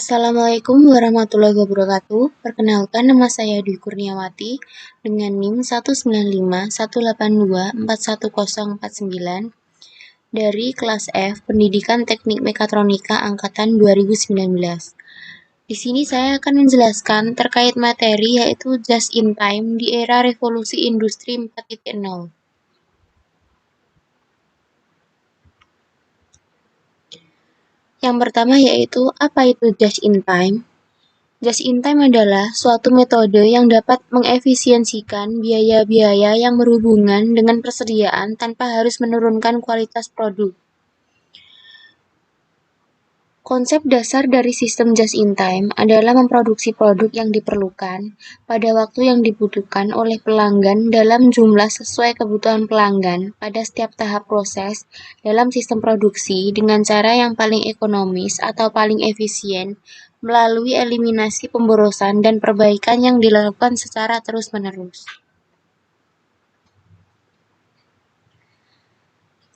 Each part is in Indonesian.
Assalamualaikum warahmatullahi wabarakatuh. Perkenalkan, nama saya Dwi Kurniawati dengan NIM 19518241049 dari kelas F Pendidikan Teknik Mekatronika angkatan 2019. Di sini saya akan menjelaskan terkait materi yaitu just in time di era revolusi industri 4.0. Yang pertama yaitu apa itu just in time? Just in time adalah suatu metode yang dapat mengefisiensikan biaya-biaya yang berhubungan dengan persediaan tanpa harus menurunkan kualitas produk. Konsep dasar dari sistem just in time adalah memproduksi produk yang diperlukan pada waktu yang dibutuhkan oleh pelanggan dalam jumlah sesuai kebutuhan pelanggan pada setiap tahap proses dalam sistem produksi dengan cara yang paling ekonomis atau paling efisien melalui eliminasi pemborosan dan perbaikan yang dilakukan secara terus-menerus.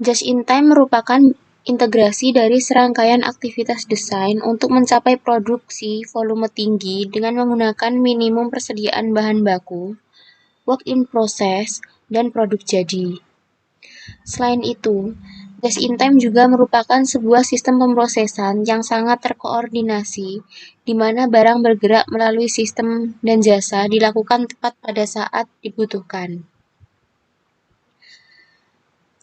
Just in time merupakan integrasi dari serangkaian aktivitas desain untuk mencapai produksi volume tinggi dengan menggunakan minimum persediaan bahan baku, work in process, dan produk jadi. Selain itu, just in time juga merupakan sebuah sistem pemrosesan yang sangat terkoordinasi, di mana barang bergerak melalui sistem dan jasa dilakukan tepat pada saat dibutuhkan.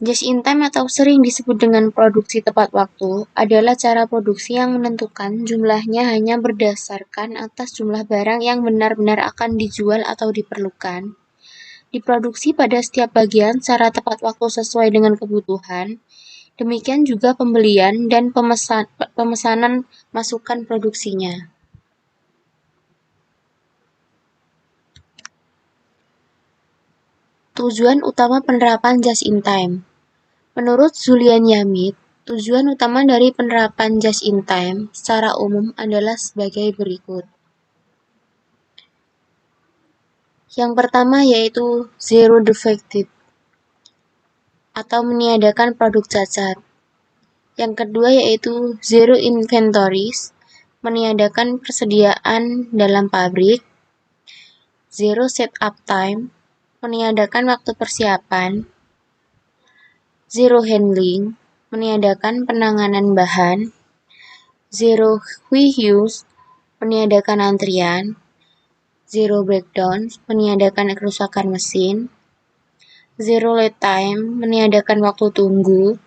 Just in time atau sering disebut dengan produksi tepat waktu adalah cara produksi yang menentukan jumlahnya hanya berdasarkan atas jumlah barang yang benar-benar akan dijual atau diperlukan, diproduksi pada setiap bagian secara tepat waktu sesuai dengan kebutuhan. Demikian juga pembelian dan pemesanan masukan produksinya. Tujuan utama penerapan just in time. Menurut Julian Yamit, tujuan utama dari penerapan just in time secara umum adalah sebagai berikut. Yang pertama yaitu zero defective atau meniadakan produk cacat. Yang kedua yaitu zero inventories, meniadakan persediaan dalam pabrik. Zero setup time, meniadakan waktu persiapan. Zero handling, meniadakan penanganan bahan. Zero reuse, meniadakan antrian. Zero breakdown, meniadakan kerusakan mesin. Zero lead time, meniadakan waktu tunggu.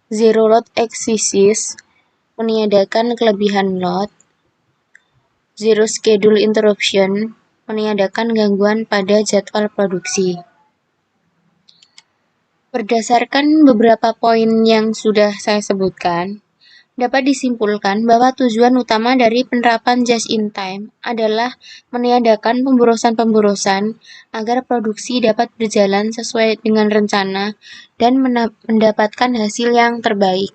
Zero load excesses, meniadakan kelebihan load. Zero schedule interruption, meniadakan gangguan pada jadwal produksi. Berdasarkan beberapa poin yang sudah saya sebutkan, dapat disimpulkan bahwa tujuan utama dari penerapan just in time adalah meniadakan pemborosan-pemborosan agar produksi dapat berjalan sesuai dengan rencana dan mendapatkan hasil yang terbaik.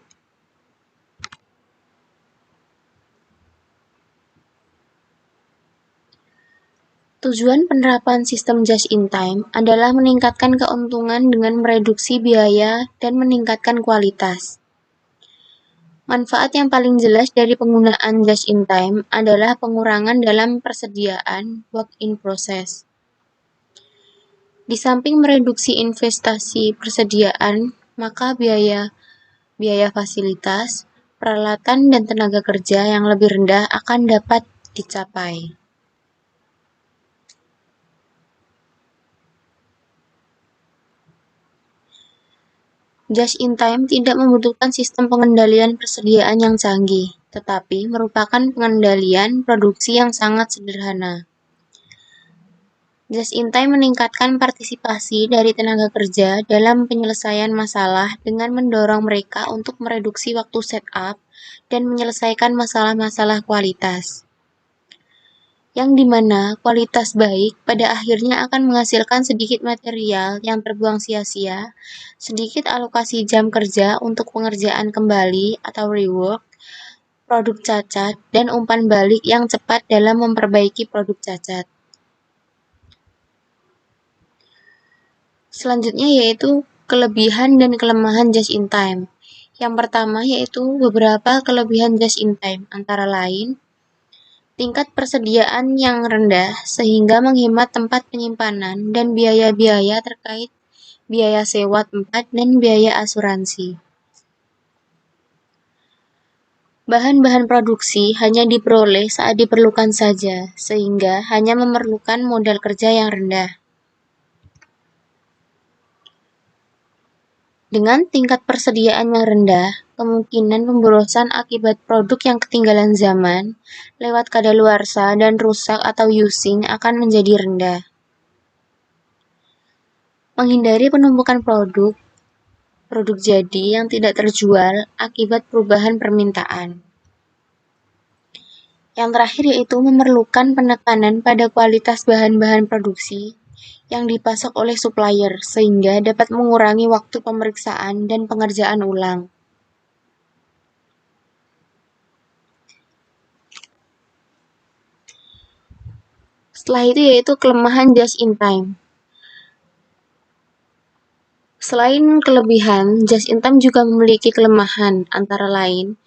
Tujuan penerapan sistem just in time adalah meningkatkan keuntungan dengan mereduksi biaya dan meningkatkan kualitas. Manfaat yang paling jelas dari penggunaan just in time adalah pengurangan dalam persediaan work in process. Di samping mereduksi investasi persediaan, maka biaya fasilitas, peralatan, dan tenaga kerja yang lebih rendah akan dapat dicapai. Just in time tidak membutuhkan sistem pengendalian persediaan yang canggih, tetapi merupakan pengendalian produksi yang sangat sederhana. Just in time meningkatkan partisipasi dari tenaga kerja dalam penyelesaian masalah dengan mendorong mereka untuk mereduksi waktu setup dan menyelesaikan masalah-masalah kualitas. Yang dimana kualitas baik pada akhirnya akan menghasilkan sedikit material yang terbuang sia-sia, sedikit alokasi jam kerja untuk pengerjaan kembali atau rework, produk cacat, dan umpan balik yang cepat dalam memperbaiki produk cacat. Selanjutnya yaitu kelebihan dan kelemahan just in time. Yang pertama yaitu beberapa kelebihan just in time, antara lain tingkat persediaan yang rendah sehingga menghemat tempat penyimpanan dan biaya-biaya terkait biaya sewa tempat dan biaya asuransi. Bahan-bahan produksi hanya diperoleh saat diperlukan saja, sehingga hanya memerlukan modal kerja yang rendah. Dengan tingkat persediaan yang rendah, kemungkinan pemborosan akibat produk yang ketinggalan zaman, lewat kadaluarsa dan rusak atau using akan menjadi rendah. Menghindari penumpukan produk jadi yang tidak terjual akibat perubahan permintaan. Yang terakhir yaitu memerlukan penekanan pada kualitas bahan-bahan produksi yang dipasok oleh supplier sehingga dapat mengurangi waktu pemeriksaan dan pengerjaan ulang. Setelah itu yaitu kelemahan just in time. Selain kelebihan, just in time juga memiliki kelemahan, antara lain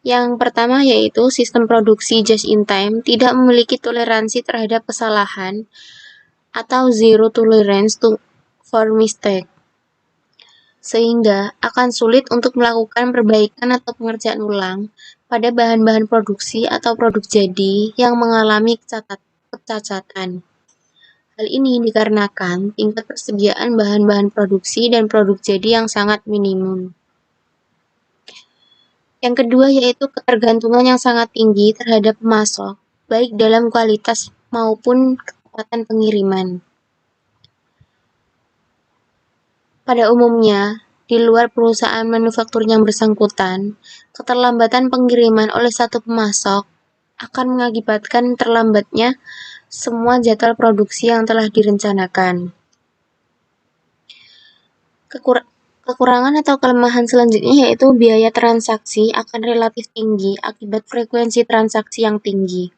yang pertama yaitu sistem produksi just in time tidak memiliki toleransi terhadap kesalahan atau zero tolerance for mistake, sehingga akan sulit untuk melakukan perbaikan atau pengerjaan ulang pada bahan-bahan produksi atau produk jadi yang mengalami kecacatan. Hal ini dikarenakan tingkat persediaan bahan-bahan produksi dan produk jadi yang sangat minimum. Yang kedua yaitu ketergantungan yang sangat tinggi terhadap pemasok, baik dalam kualitas maupun ketepatan pengiriman. Pada umumnya, di luar perusahaan manufaktur yang bersangkutan, keterlambatan pengiriman oleh satu pemasok akan mengakibatkan terlambatnya semua jadwal produksi yang telah direncanakan. Kekurangan atau kelemahan selanjutnya yaitu biaya transaksi akan relatif tinggi akibat frekuensi transaksi yang tinggi.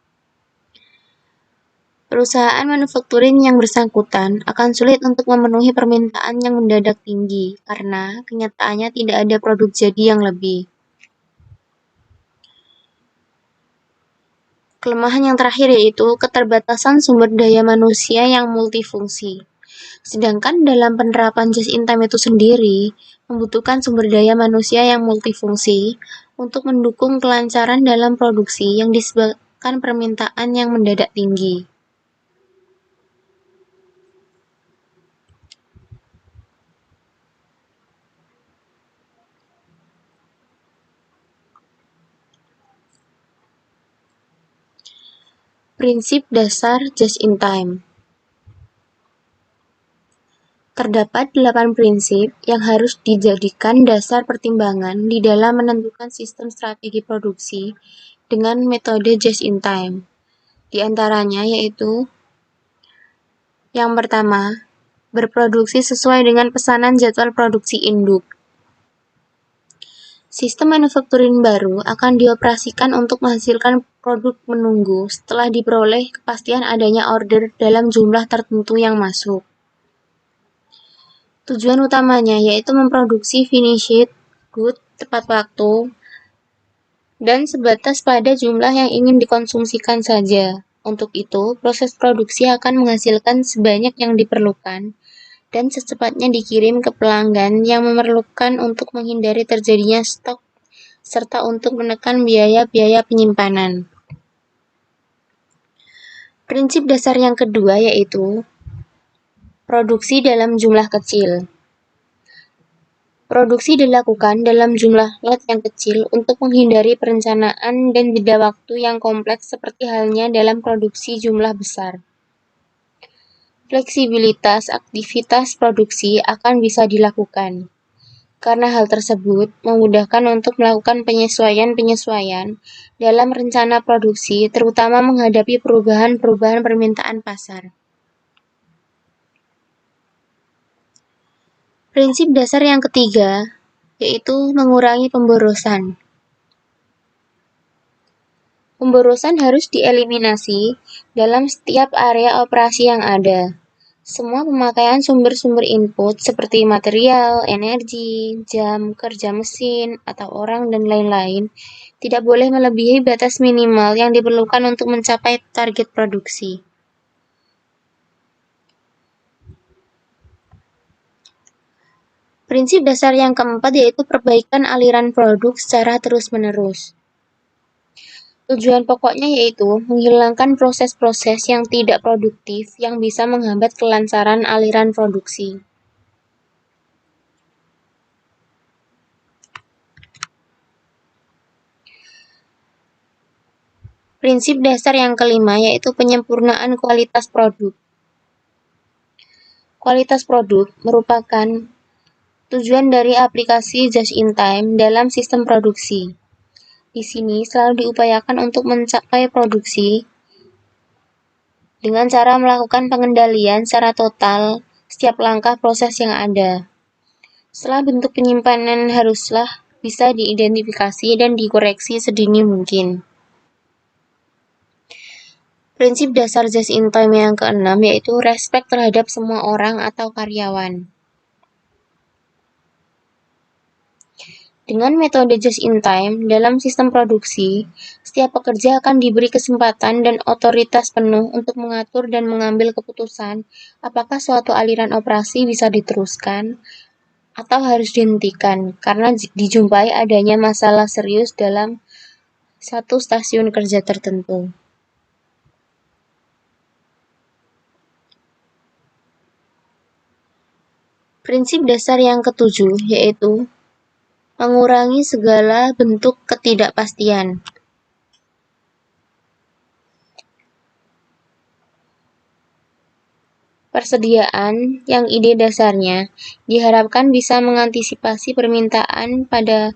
Perusahaan manufacturing yang bersangkutan akan sulit untuk memenuhi permintaan yang mendadak tinggi karena kenyataannya tidak ada produk jadi yang lebih. Kelemahan yang terakhir yaitu keterbatasan sumber daya manusia yang multifungsi. Sedangkan dalam penerapan just in time itu sendiri membutuhkan sumber daya manusia yang multifungsi untuk mendukung kelancaran dalam produksi yang disebabkan permintaan yang mendadak tinggi. Prinsip dasar just in time. Terdapat 8 prinsip yang harus dijadikan dasar pertimbangan di dalam menentukan sistem strategi produksi dengan metode just in time. Di antaranya yaitu yang pertama, berproduksi sesuai dengan pesanan jadwal produksi induk. Sistem manufacturing baru akan dioperasikan untuk menghasilkan produk menunggu setelah diperoleh kepastian adanya order dalam jumlah tertentu yang masuk. Tujuan utamanya yaitu memproduksi finished good tepat waktu dan sebatas pada jumlah yang ingin dikonsumsikan saja. Untuk itu, proses produksi akan menghasilkan sebanyak yang diperlukan dan secepatnya dikirim ke pelanggan yang memerlukan untuk menghindari terjadinya stok serta untuk menekan biaya-biaya penyimpanan. Prinsip dasar yang kedua yaitu produksi dalam jumlah kecil. Produksi dilakukan dalam jumlah lot yang kecil untuk menghindari perencanaan dan jeda waktu yang kompleks seperti halnya dalam produksi jumlah besar. Fleksibilitas aktivitas produksi akan bisa dilakukan. Karena hal tersebut memudahkan untuk melakukan penyesuaian-penyesuaian dalam rencana produksi, terutama menghadapi perubahan-perubahan permintaan pasar. Prinsip dasar yang ketiga yaitu mengurangi pemborosan. Pemborosan harus dieliminasi dalam setiap area operasi yang ada, Semua pemakaian sumber-sumber input seperti material, energi, jam kerja mesin, atau orang, dan lain-lain tidak boleh melebihi batas minimal yang diperlukan untuk mencapai target produksi. Prinsip dasar yang keempat yaitu perbaikan aliran produk secara terus-menerus. Tujuan pokoknya yaitu menghilangkan proses-proses yang tidak produktif yang bisa menghambat kelancaran aliran produksi. Prinsip dasar yang kelima yaitu penyempurnaan kualitas produk. Kualitas produk merupakan tujuan dari aplikasi just in time dalam sistem produksi. Di sini selalu diupayakan untuk mencapai produksi dengan cara melakukan pengendalian secara total setiap langkah proses yang ada. Setelah bentuk penyimpanan haruslah bisa diidentifikasi dan dikoreksi sedini mungkin. Prinsip dasar just in time yang keenam yaitu respect terhadap semua orang atau karyawan. Dengan metode just in time dalam sistem produksi, setiap pekerja akan diberi kesempatan dan otoritas penuh untuk mengatur dan mengambil keputusan apakah suatu aliran operasi bisa diteruskan atau harus dihentikan karena dijumpai adanya masalah serius dalam satu stasiun kerja tertentu. Prinsip dasar yang ketujuh yaitu mengurangi segala bentuk ketidakpastian. Persediaan yang ide dasarnya diharapkan bisa mengantisipasi permintaan pada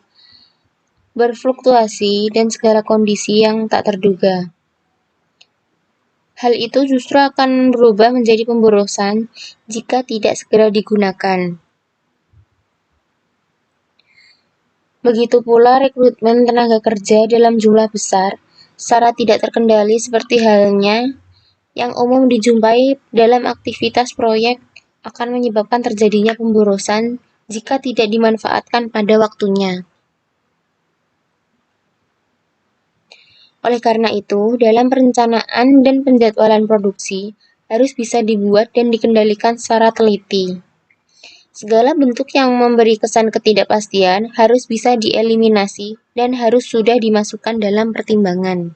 berfluktuasi dan segala kondisi yang tak terduga. Hal itu justru akan berubah menjadi pemborosan jika tidak segera digunakan. Begitu pula rekrutmen tenaga kerja dalam jumlah besar secara tidak terkendali seperti halnya yang umum dijumpai dalam aktivitas proyek akan menyebabkan terjadinya pemborosan jika tidak dimanfaatkan pada waktunya. Oleh karena itu, dalam perencanaan dan penjadwalan produksi harus bisa dibuat dan dikendalikan secara teliti. Segala bentuk yang memberi kesan ketidakpastian harus bisa dieliminasi dan harus sudah dimasukkan dalam pertimbangan.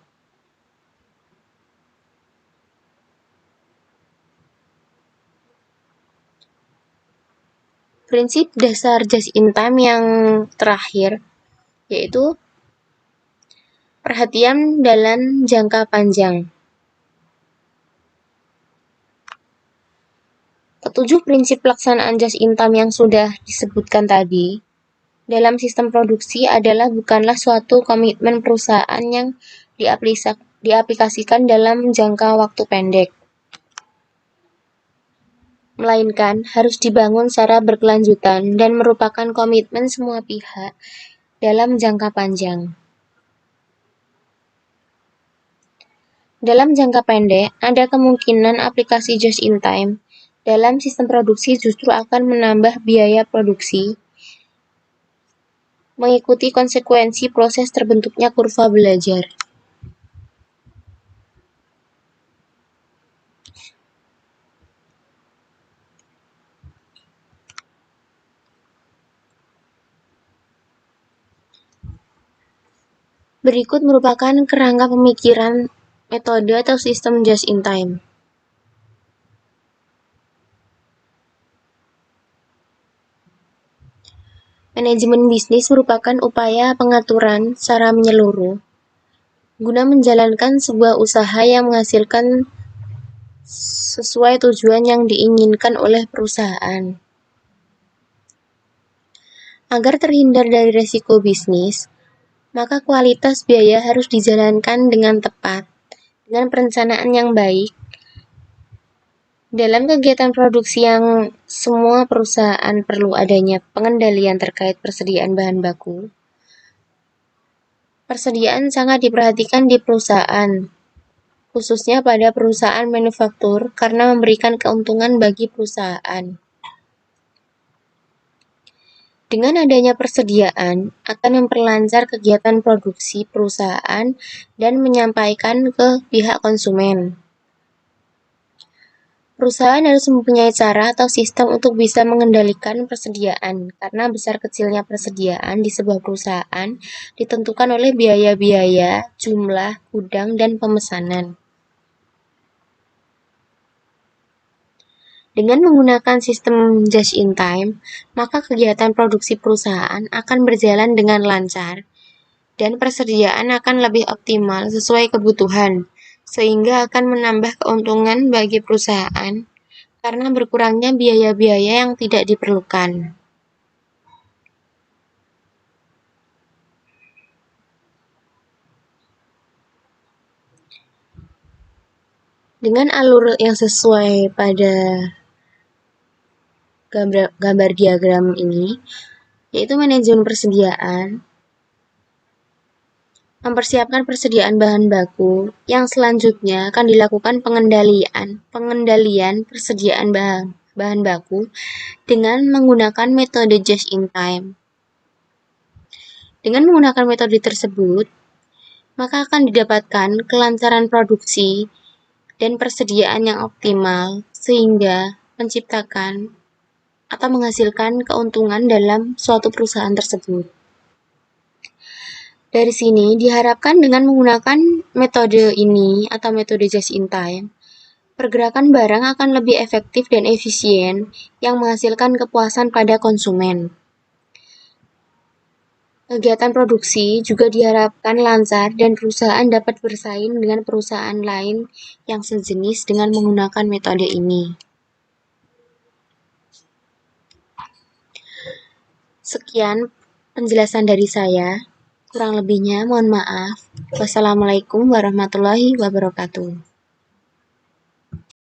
Prinsip dasar just in time yang terakhir yaitu perhatian dalam jangka panjang. Ketujuh prinsip pelaksanaan just in time yang sudah disebutkan tadi dalam sistem produksi adalah bukanlah suatu komitmen perusahaan yang diaplikasikan dalam jangka waktu pendek, melainkan harus dibangun secara berkelanjutan dan merupakan komitmen semua pihak dalam jangka panjang. Dalam jangka pendek, ada kemungkinan aplikasi just in time dalam sistem produksi justru akan menambah biaya produksi, mengikuti konsekuensi proses terbentuknya kurva belajar. Berikut merupakan kerangka pemikiran metode atau sistem just in time. Manajemen bisnis merupakan upaya pengaturan secara menyeluruh guna menjalankan sebuah usaha yang menghasilkan sesuai tujuan yang diinginkan oleh perusahaan. Agar terhindar dari resiko bisnis, maka kualitas biaya harus dijalankan dengan tepat, dengan perencanaan yang baik. Dalam kegiatan produksi yang semua perusahaan perlu adanya pengendalian terkait persediaan bahan baku. Persediaan sangat diperhatikan di perusahaan. khususnya pada perusahaan manufaktur karena memberikan keuntungan bagi perusahaan. Dengan adanya persediaan, akan memperlancar kegiatan produksi perusahaan dan menyampaikan ke pihak konsumen. Perusahaan harus mempunyai cara atau sistem untuk bisa mengendalikan persediaan, karena besar kecilnya persediaan di sebuah perusahaan ditentukan oleh biaya-biaya, jumlah, gudang, dan pemesanan. Dengan menggunakan sistem just in time, maka kegiatan produksi perusahaan akan berjalan dengan lancar dan persediaan akan lebih optimal sesuai kebutuhan, sehingga akan menambah keuntungan bagi perusahaan karena berkurangnya biaya-biaya yang tidak diperlukan. Dengan alur yang sesuai pada gambar diagram ini, yaitu manajemen persediaan, mempersiapkan persediaan bahan baku, yang selanjutnya akan dilakukan pengendalian persediaan bahan baku dengan menggunakan metode just in time. Dengan menggunakan metode tersebut, maka akan didapatkan kelancaran produksi dan persediaan yang optimal sehingga menciptakan atau menghasilkan keuntungan dalam suatu perusahaan tersebut. Dari sini diharapkan dengan menggunakan metode ini atau metode just in time, pergerakan barang akan lebih efektif dan efisien yang menghasilkan kepuasan pada konsumen. Kegiatan produksi juga diharapkan lancar dan perusahaan dapat bersaing dengan perusahaan lain yang sejenis dengan menggunakan metode ini. Sekian penjelasan dari saya. Kurang lebihnya mohon maaf. Wassalamualaikum warahmatullahi wabarakatuh.